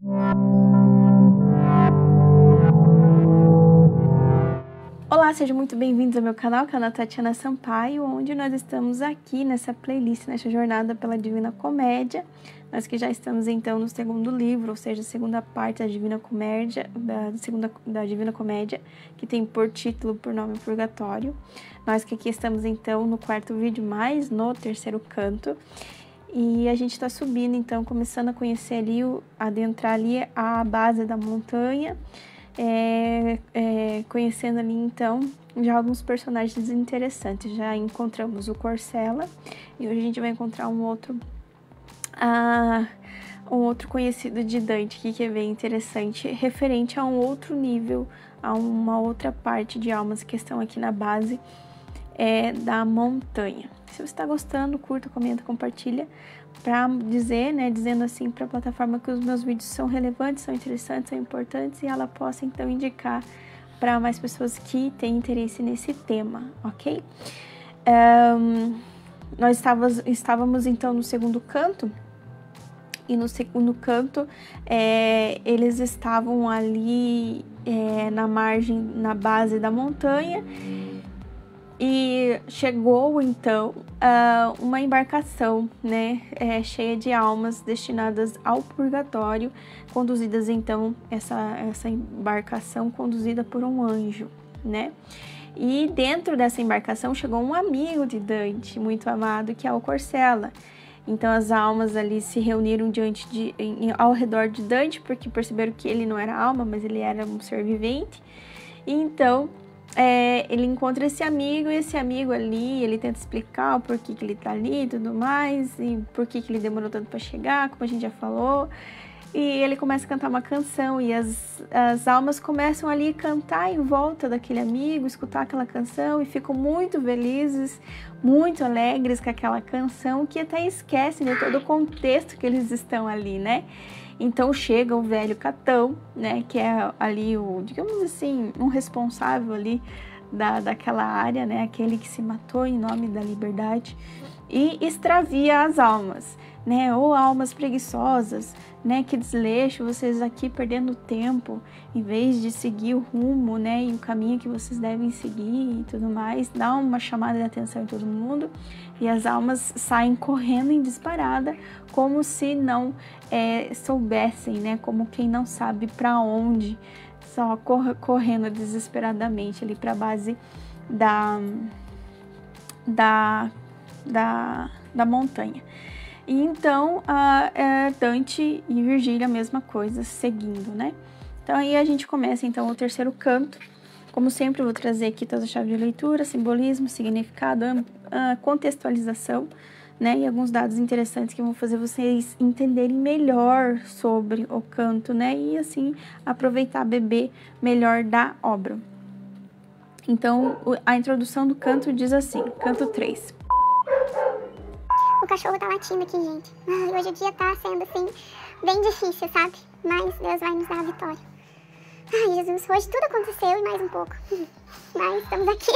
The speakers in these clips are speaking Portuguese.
Olá, sejam muito bem-vindos ao meu canal Tatiana Sampaio, onde nós estamos aqui nessa playlist, nessa jornada pela Divina Comédia. Nós que já estamos então no segundo livro, ou seja, a segunda parte da Divina Comédia, da Divina Comédia, que tem por título, por nome Purgatório. Nós que aqui estamos então no quarto vídeo, mais no terceiro canto. E a gente está subindo então, começando a conhecer ali, adentrar ali a base da montanha. Conhecendo ali então já alguns personagens interessantes. Já encontramos o Corcella e hoje a gente vai encontrar um outro conhecido de Dante aqui, que é bem interessante, referente a um outro nível, a uma outra parte de almas que estão aqui na base da montanha. Se você está gostando, curta, comenta, compartilha, para dizer, né, dizendo assim para a plataforma que os meus vídeos são relevantes, são interessantes, são importantes, e ela possa então indicar para mais pessoas que têm interesse nesse tema, ok? Nós estávamos então no segundo canto, e no segundo canto eles estavam ali na margem, na base da montanha. E chegou, então, uma embarcação, né, cheia de almas destinadas ao purgatório, conduzidas, então, essa embarcação conduzida por um anjo, né? E dentro dessa embarcação chegou um amigo de Dante, muito amado, que é o Corcella. Então, as almas ali se reuniram ao redor de Dante, porque perceberam que ele não era alma, mas ele era um ser vivente. E, então, ele encontra esse amigo, e esse amigo ali, ele tenta explicar o porquê que ele tá ali e tudo mais, e por que ele demorou tanto para chegar, como a gente já falou. E ele começa a cantar uma canção, e as almas começam ali a cantar em volta daquele amigo, escutar aquela canção, e ficam muito felizes, muito alegres com aquela canção, que até esquecem de todo o contexto que eles estão ali, né? Então chega o velho Catão, né, que é ali digamos assim, um responsável ali daquela área, né, aquele que se matou em nome da liberdade, e extravia as almas, né, ou almas preguiçosas, né, que desleixo, vocês aqui perdendo tempo, em vez de seguir o rumo, né, e o caminho que vocês devem seguir e tudo mais, dá uma chamada de atenção em todo mundo, e as almas saem correndo em disparada, como se não soubessem, né, como quem não sabe para onde, só correndo desesperadamente ali para a base da montanha. E então Dante e Virgílio a mesma coisa, seguindo, né? Então aí a gente começa então o terceiro canto. Como sempre, eu vou trazer aqui toda a chave de leitura, simbolismo, significado, contextualização, né? E alguns dados interessantes que vão fazer vocês entenderem melhor sobre o canto, né? E assim aproveitar, beber melhor da obra. Então, a introdução do canto diz assim, canto 3. O cachorro tá latindo aqui, gente. Hoje o dia tá sendo, assim, bem difícil, sabe? Mas Deus vai nos dar a vitória. Ai, Jesus, hoje tudo aconteceu e mais um pouco. Mas estamos aqui.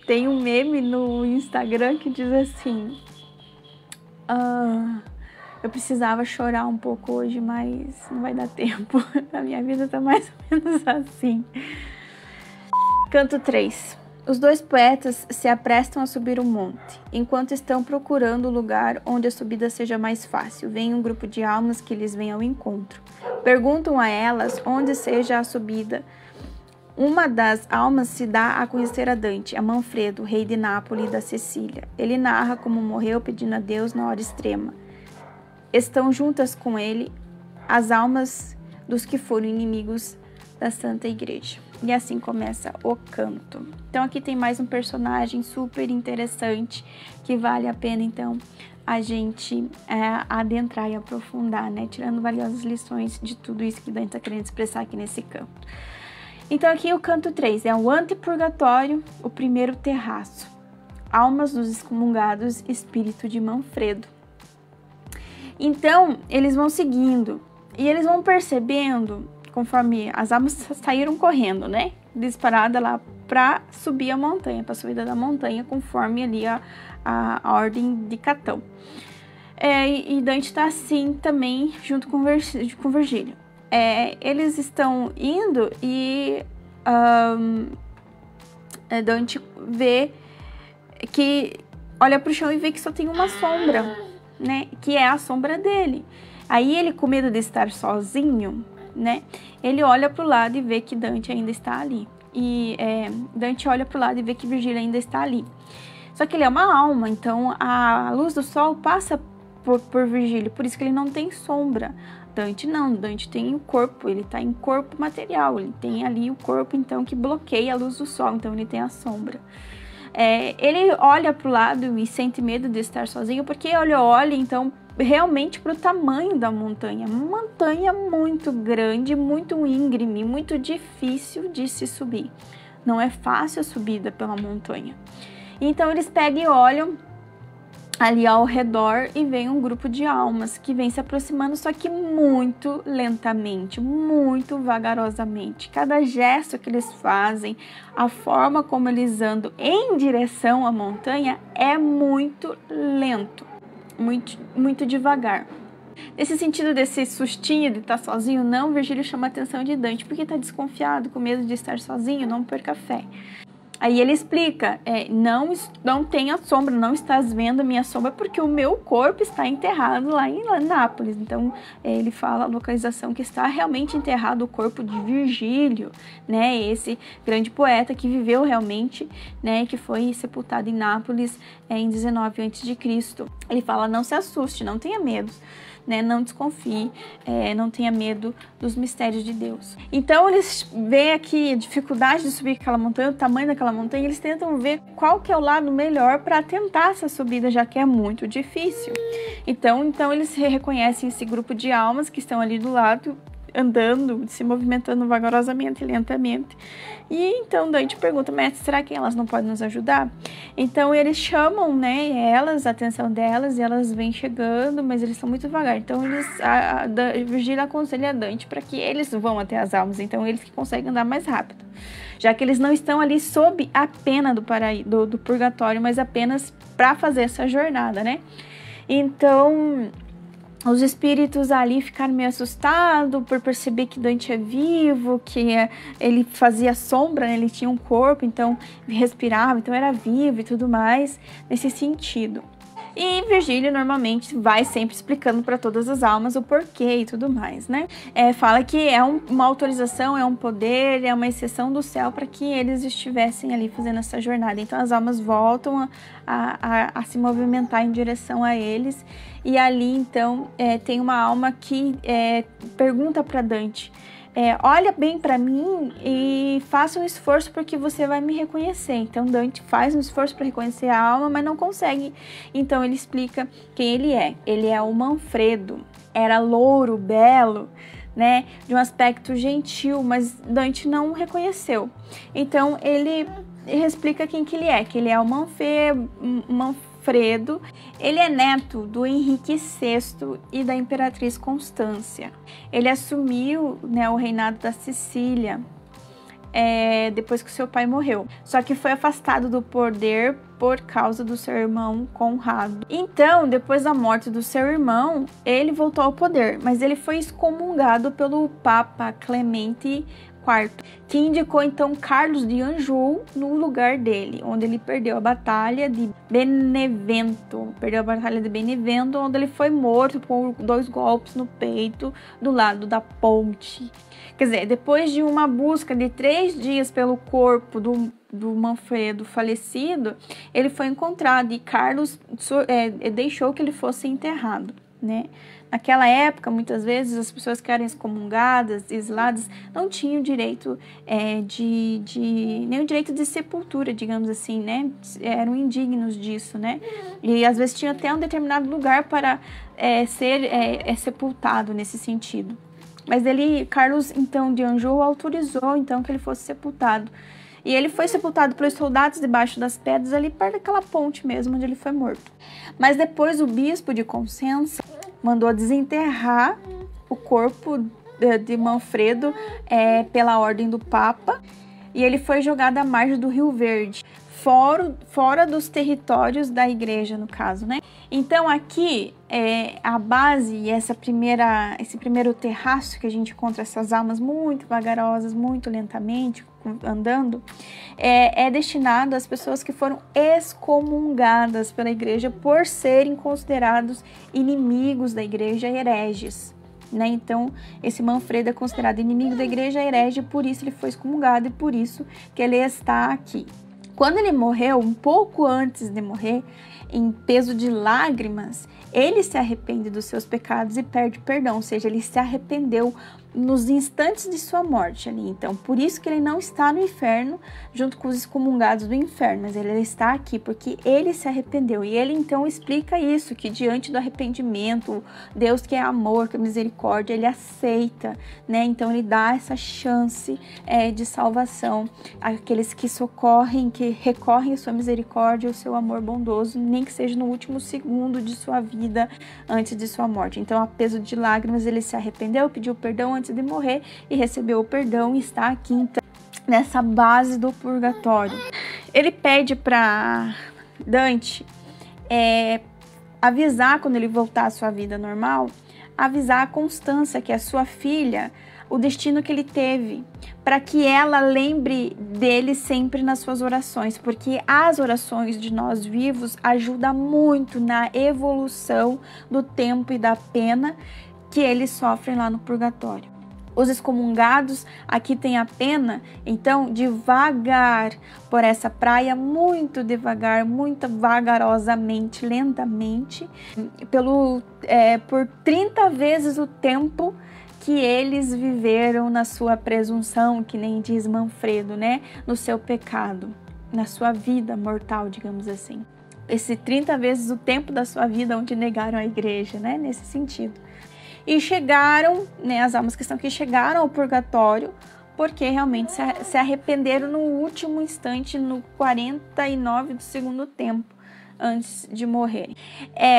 Tem um meme no Instagram que diz assim... eu precisava chorar um pouco hoje, mas não vai dar tempo. A minha vida tá mais ou menos assim. Canto 3. Os dois poetas se aprestam a subir o monte. Enquanto estão procurando o lugar onde a subida seja mais fácil, vem um grupo de almas que lhes vem ao encontro. Perguntam a elas onde seja a subida. Uma das almas se dá a conhecer a Dante, a Manfredo, rei de Nápoles e da Sicília. Ele narra como morreu pedindo a Deus na hora extrema. Estão juntas com ele as almas dos que foram inimigos da Santa Igreja. E assim começa o canto. Então aqui tem mais um personagem super interessante que vale a pena então a gente adentrar e aprofundar, né? Tirando valiosas lições de tudo isso que Dante está querendo expressar aqui nesse canto. Então aqui o canto 3 é o antepurgatório, o primeiro terraço. Almas dos excomungados, espírito de Manfredo. Então eles vão seguindo e eles vão percebendo, conforme as almas saíram correndo, né? Disparada lá para subir a montanha, para a subida da montanha, conforme ali a ordem de Catão. e Dante tá assim também junto com Virgílio. Eles estão indo e Dante vê que olha pro chão e vê que só tem uma sombra, né? Que é a sombra dele. Aí ele, com medo de estar sozinho, né? Ele olha pro lado e vê que Dante ainda está ali. E Dante olha pro lado e vê que Virgílio ainda está ali. Só que ele é uma alma, então a luz do sol passa por Virgílio, por isso que ele não tem sombra. Dante não, Dante tem o corpo, ele está em corpo material, ele tem ali o corpo então que bloqueia a luz do sol, então ele tem a sombra. Ele olha para o lado e sente medo de estar sozinho, porque ele olha então realmente para o tamanho da montanha. Uma montanha muito grande, muito íngreme, muito difícil de se subir. Não é fácil a subida pela montanha. Então eles pegam e olham ali ao redor e vem um grupo de almas que vem se aproximando, só que muito lentamente, muito vagarosamente. Cada gesto que eles fazem, a forma como eles andam em direção à montanha é muito lento, muito devagar. Nesse sentido desse sustinho de estar sozinho, não, Virgílio chama a atenção de Dante, porque está desconfiado, com medo de estar sozinho, não perca fé. Aí ele explica, não tem a sombra, não estás vendo a minha sombra porque o meu corpo está enterrado lá em Nápoles. Então ele fala a localização que está realmente enterrado o corpo de Virgílio, né? Esse grande poeta que viveu realmente, né? Que foi sepultado em Nápoles em 19 a.C. Ele fala, não se assuste, não tenha medo. Né, não desconfie, não tenha medo dos mistérios de Deus. Então eles veem aqui a dificuldade de subir aquela montanha, o tamanho daquela montanha, eles tentam ver qual que é o lado melhor para tentar essa subida, já que é muito difícil. Então eles reconhecem esse grupo de almas que estão ali do lado, andando, se movimentando vagarosamente, lentamente. E então Dante pergunta, mestre, será que elas não podem nos ajudar? Então eles chamam, né, a atenção delas, e elas vêm chegando, mas eles são muito devagar. Então Virgílio aconselha a Dante para que eles vão até as almas, então eles que conseguem andar mais rápido. Já que eles não estão ali sob a pena do purgatório, mas apenas para fazer essa jornada, né? Então os espíritos ali ficaram meio assustados por perceber que Dante é vivo, que ele fazia sombra, né? Ele tinha um corpo, então respirava, então era vivo e tudo mais, nesse sentido. E Virgílio normalmente vai sempre explicando para todas as almas o porquê e tudo mais, né? Fala que é uma autorização, é um poder, é uma exceção do céu para que eles estivessem ali fazendo essa jornada. Então as almas voltam a se movimentar em direção a eles. E ali então tem uma alma que pergunta para Dante, olha bem para mim e faça um esforço porque você vai me reconhecer. Então Dante faz um esforço para reconhecer a alma, mas não consegue. Então ele explica quem ele é. Ele é o Manfredo. Era louro, belo, né, de um aspecto gentil, mas Dante não reconheceu. Então ele explica quem que ele é, que ele é o Manfredo. Ele é neto do Henrique VI e da Imperatriz Constância. Ele assumiu, né, o reinado da Sicília depois que seu pai morreu. Só que foi afastado do poder por causa do seu irmão Conrado. Então, depois da morte do seu irmão, ele voltou ao poder, mas ele foi excomungado pelo Papa Clemente IV, que indicou então Carlos de Anjou no lugar dele, onde ele perdeu a batalha de Benevento. Onde ele foi morto por 2 golpes no peito do lado da ponte. Quer dizer, depois de uma busca de 3 dias pelo corpo do Manfredo falecido, ele foi encontrado e Carlos deixou que ele fosse enterrado, né? Naquela época, muitas vezes, as pessoas que eram excomungadas, exiladas, não tinham direito nem o direito de sepultura, digamos assim, né? Eram indignos disso, né? E às vezes tinha até um determinado lugar para ser sepultado nesse sentido. Mas Carlos, então, de Anjou, autorizou, então, que ele fosse sepultado. E ele foi sepultado pelos soldados debaixo das pedras, ali perto daquela ponte mesmo, onde ele foi morto. Mas depois o bispo de Consenza mandou desenterrar o corpo de Manfredo pela ordem do Papa, e ele foi jogado à margem do Rio Verde. fora dos territórios da igreja, no caso, né? Então aqui a base, esse primeiro terraço que a gente encontra essas almas muito vagarosas, muito lentamente andando, é destinado às pessoas que foram excomungadas pela igreja por serem considerados inimigos da igreja, hereges. Né? Então, esse Manfredo é considerado inimigo da igreja, herege, por isso ele foi excomungado e por isso que ele está aqui. Quando ele morreu, um pouco antes de morrer, em peso de lágrimas, ele se arrepende dos seus pecados e pede perdão, ou seja, ele se arrependeu nos instantes de sua morte ali. Então, por isso que ele não está no inferno junto com os excomungados do inferno, mas ele está aqui porque ele se arrependeu. E ele então explica isso, que diante do arrependimento, Deus que é amor, que é misericórdia, ele aceita, né? Então ele dá essa chance de salvação àqueles que socorrem, que recorrem à sua misericórdia, ao seu amor bondoso, nem que seja no último segundo de sua vida, antes de sua morte. Então, a peso de lágrimas, ele se arrependeu, pediu perdão antes de morrer e recebeu o perdão e está aqui então nessa base do purgatório. Ele pede para Dante avisar, quando ele voltar à sua vida normal, avisar a Constança, que é a sua filha, o destino que ele teve, para que ela lembre dele sempre nas suas orações, porque as orações de nós vivos ajudam muito na evolução do tempo e da pena que eles sofrem lá no purgatório. Os excomungados aqui tem a pena, então, devagar por essa praia, muito devagar, muito vagarosamente, lentamente, por 30 vezes o tempo que eles viveram na sua presunção, que nem diz Manfredo, né? No seu pecado, na sua vida mortal, digamos assim. Esse 30 vezes o tempo da sua vida onde negaram a igreja, né? Nesse sentido. E chegaram, né, as almas que estão aqui chegaram ao purgatório porque realmente se arrependeram no último instante, no 49 do segundo tempo, antes de morrerem.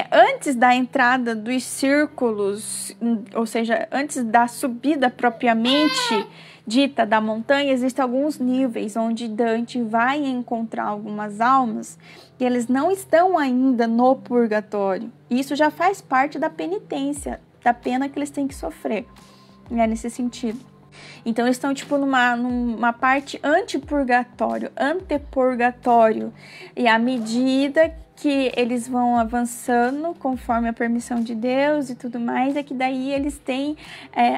Antes da entrada dos círculos, ou seja, antes da subida propriamente dita da montanha, existem alguns níveis onde Dante vai encontrar algumas almas e eles não estão ainda no purgatório. Isso já faz parte da penitência, da pena que eles têm que sofrer, né, nesse sentido. Então eles estão tipo numa parte antepurgatório, e à medida que eles vão avançando conforme a permissão de Deus e tudo mais, é que daí eles têm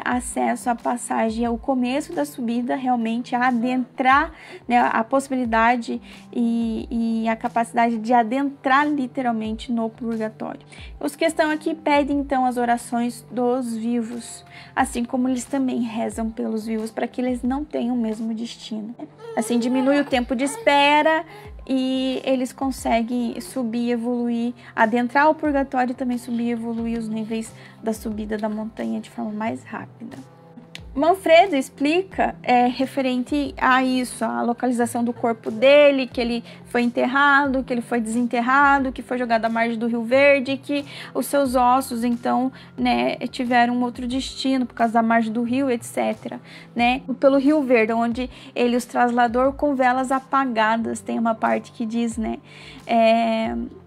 acesso à passagem, ao começo da subida, realmente a adentrar, né, a possibilidade e a capacidade de adentrar literalmente no purgatório. Os que estão aqui pedem então as orações dos vivos, assim como eles também rezam pelos vivos para que eles não tenham o mesmo destino. Assim diminui o tempo de espera e eles conseguem subir, evoluir, adentrar o purgatório e também subir e evoluir os níveis da subida da montanha de forma mais rápida. Manfredo explica referente a isso, a localização do corpo dele, que ele foi enterrado, que ele foi desenterrado, que foi jogado à margem do Rio Verde, que os seus ossos, então, né, tiveram um outro destino por causa da margem do rio, etc. Né? Pelo Rio Verde, onde ele os trasladou com velas apagadas, tem uma parte que diz, né,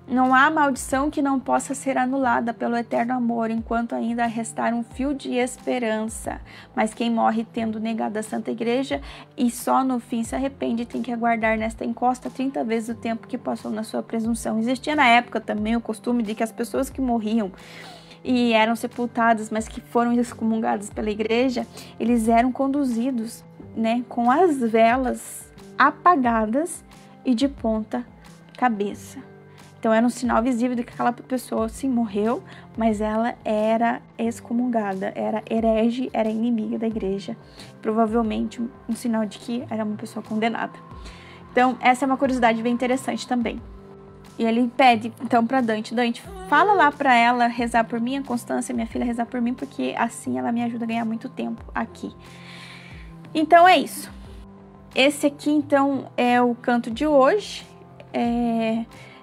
não há maldição que não possa ser anulada pelo eterno amor, enquanto ainda restar um fio de esperança. Mas quem morre tendo negado a Santa Igreja e só no fim se arrepende, tem que aguardar nesta encosta 30 vezes o tempo que passou na sua presunção. Existia na época também o costume de que as pessoas que morriam e eram sepultadas, mas que foram excomungadas pela igreja, eles eram conduzidos, né, com as velas apagadas e de ponta cabeça. Então era um sinal visível de que aquela pessoa sim morreu, mas ela era excomungada, era herege, era inimiga da igreja. Provavelmente um sinal de que era uma pessoa condenada. Então essa é uma curiosidade bem interessante também. E ele pede então para Dante, fala lá para ela rezar por mim, a Constância, minha filha, rezar por mim, porque assim ela me ajuda a ganhar muito tempo aqui. Então é isso. Esse aqui então é o canto de hoje.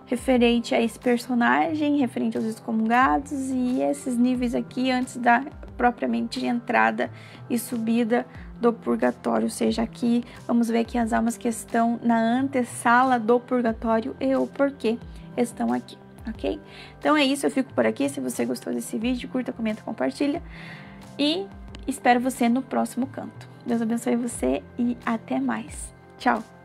Referente a esse personagem, referente aos excomungados e esses níveis aqui antes da propriamente entrada e subida do purgatório, ou seja, aqui vamos ver que as almas que estão na antessala do purgatório e o porquê estão aqui, ok? Então é isso, eu fico por aqui. Se você gostou desse vídeo, curta, comenta, compartilha e espero você no próximo canto. Deus abençoe você e até mais. Tchau!